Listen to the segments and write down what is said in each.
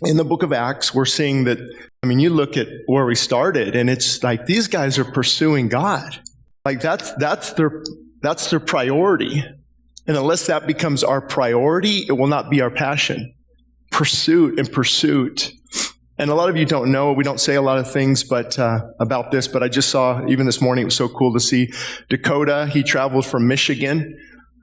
in the book of Acts, we're seeing that, you look at where we started, and it's like these guys are pursuing God. Like that's their priority. And unless that becomes our priority, it will not be our passion. Pursuit and pursuit. And a lot of you don't know, we don't say a lot of things about this, but I just saw, even this morning, it was so cool to see Dakota. He traveled from Michigan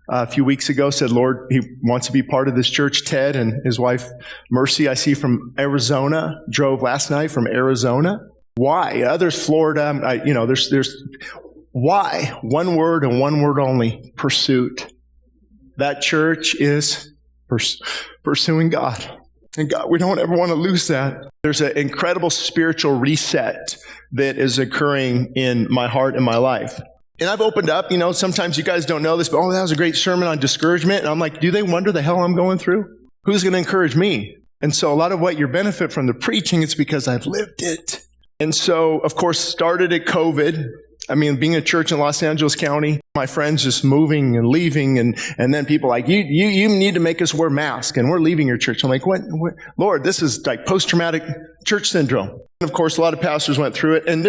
a few weeks ago, said, Lord, he wants to be part of this church. Ted and his wife, Mercy, I see from Arizona, drove last night from Arizona. Why? Others, Florida, there's why? One word and one word only, pursuit. That church is pursuing God. And God, we don't ever want to lose that. There's an incredible spiritual reset that is occurring in my heart and my life. And I've opened up, sometimes you guys don't know this, but that was a great sermon on discouragement. And I'm like, do they wonder the hell I'm going through? Who's going to encourage me? And so a lot of what you benefit from the preaching, it's because I've lived it. And so, of course, started at COVID. Being a church in Los Angeles County, my friends just moving and leaving, and then people like, you need to make us wear masks, and we're leaving your church. I'm like, what? Lord, this is like post-traumatic church syndrome. And of course, a lot of pastors went through it, and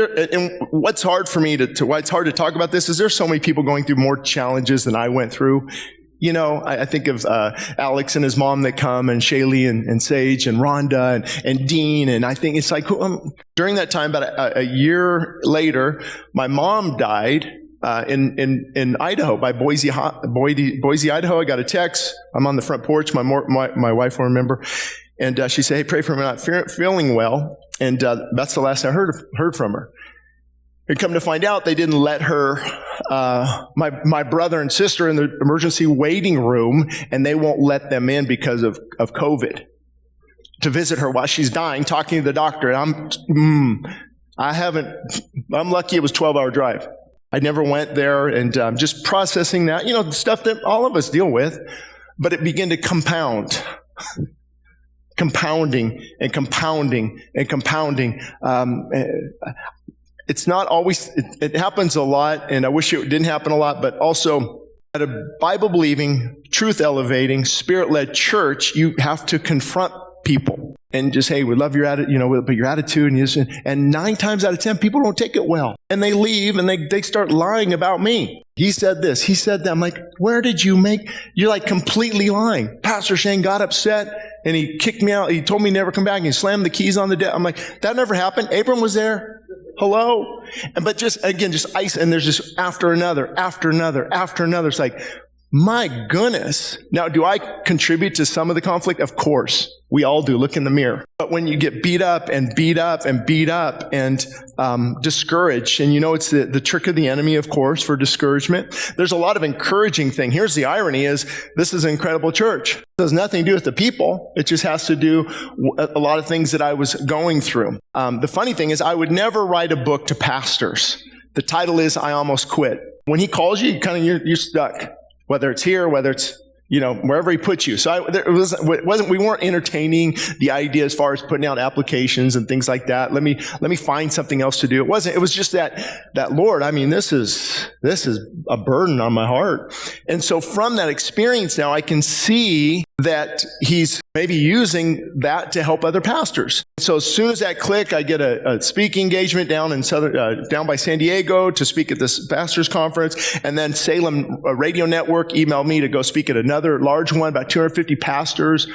what's hard for me why it's hard to talk about this is there's so many people going through more challenges than I went through. I think of Alex and his mom that come, and Shaylee and Sage and Rhonda and Dean, and I think it's like during that time, about a year later, my mom died in Idaho, by Boise, Idaho. I got a text. I'm on the front porch. My wife will remember, and she said, "Hey, pray for me. I'm not feeling well." And that's the last I heard from her. And come to find out, they didn't let her, my brother and sister in the emergency waiting room, and they won't let them in because of COVID, to visit her while she's dying, talking to the doctor. And I'm lucky it was a 12-hour drive. I never went there, and just processing that, the stuff that all of us deal with, but it began to compound. Compounding and compounding and compounding. It's not always, it happens a lot, and I wish it didn't happen a lot, but also at a Bible-believing, truth-elevating, Spirit-led church, you have to confront people and just, hey, we love your attitude, but your attitude, and 9 times out of 10, people don't take it well. And they leave, and they start lying about me. He said this, he said that. I'm like, where did you're like completely lying. Pastor Shane got upset, and he kicked me out. He told me never come back, and he slammed the keys on the desk. I'm like, that never happened. Abram was there. Hello? But just ice, and there's just after another. It's like, my goodness. Now, do I contribute to some of the conflict? Of course. We all do. Look in the mirror. But when you get beat up and discouraged, and it's the trick of the enemy, of course, for discouragement. There's a lot of encouraging thing. Here's the irony is, this is an incredible church. It has nothing to do with the people. It just has to do a lot of things that I was going through. The funny thing is, I would never write a book to pastors. The title is, I Almost Quit. When he calls you, you're stuck. Whether it's here, whether it's, wherever he puts you. So we weren't entertaining the idea as far as putting out applications and things like that. Let me find something else to do. It was just that Lord, this is a burden on my heart. And so from that experience now, I can see that he's maybe using that to help other pastors. So as soon as that click, I get a speaking engagement down by San Diego to speak at this pastors conference, and then Salem Radio Network emailed me to go speak at another large one, about 250 pastors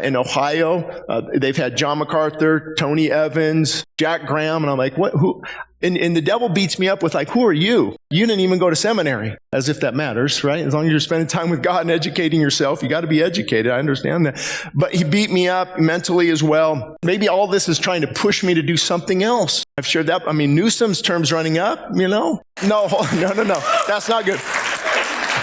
in Ohio. They've had John MacArthur, Tony Evans, Jack Graham, and I'm like, what? Who? And the devil beats me up with like, who are you? You didn't even go to seminary, as if that matters, right? As long as you're spending time with God and educating yourself, you got to be educated. I understand that. But he beat me up mentally as well. Maybe all this is trying to push me to do something else. I've shared that. Newsom's term's running up, No. That's not good.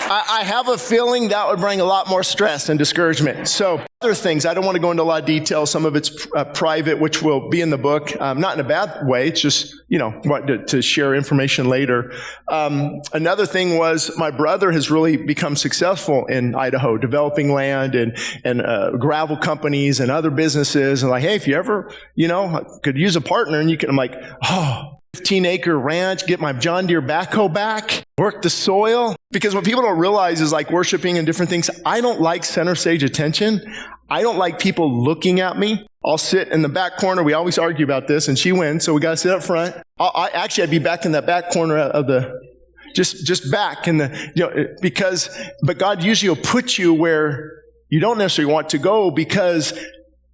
I have a feeling that would bring a lot more stress and discouragement. So other things, I don't want to go into a lot of detail. Some of it's private, which will be in the book. Not in a bad way. It's just, to share information later. Another thing was my brother has really become successful in Idaho, developing land and gravel companies and other businesses. And like, hey, if you ever, could use a partner, and I'm like, 15-acre ranch, get my John Deere backhoe back, work the soil. Because what people don't realize is like worshiping and different things, I don't like center stage attention. I don't like people looking at me. I'll sit in the back corner. We always argue about this, and she wins, so we got to sit up front. I'd be back in that back corner of the, just back in the, but God usually will put you where you don't necessarily want to go because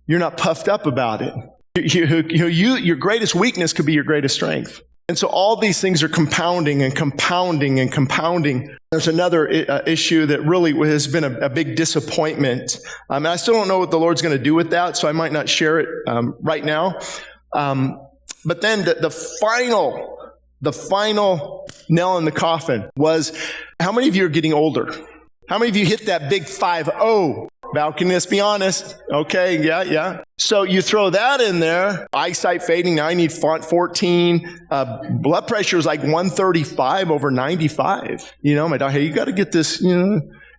you're not puffed up about it. Your greatest weakness could be your greatest strength. And so all these things are compounding and compounding and compounding. There's another issue that really has been a big disappointment. And I still don't know what the Lord's going to do with that, so I might not share it right now. But then the final nail in the coffin was, how many of you are getting older? How many of you hit that big 5-0? Balcony, let's be honest. Okay, yeah. So you throw that in there, eyesight fading, now I need font 14. Blood pressure is like 135 over 95. My doctor, hey, you got to get this,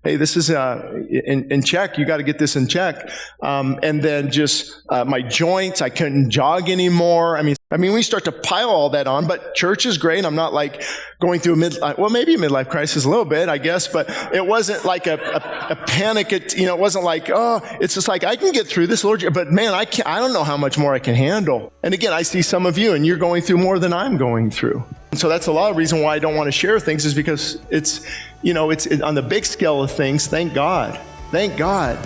hey, this is in check. You got to get this in check. And then just my joints, I couldn't jog anymore. I mean, we start to pile all that on, but church is great. I'm not like going through maybe a midlife crisis a little bit, I guess, but it wasn't like a panic. It wasn't like, oh, it's just like, I can get through this, Lord. But man, I don't know how much more I can handle. And again, I see some of you and you're going through more than I'm going through. And so that's a lot of reason why I don't want to share things, is because it's on the big scale of things. Thank God. Thank God.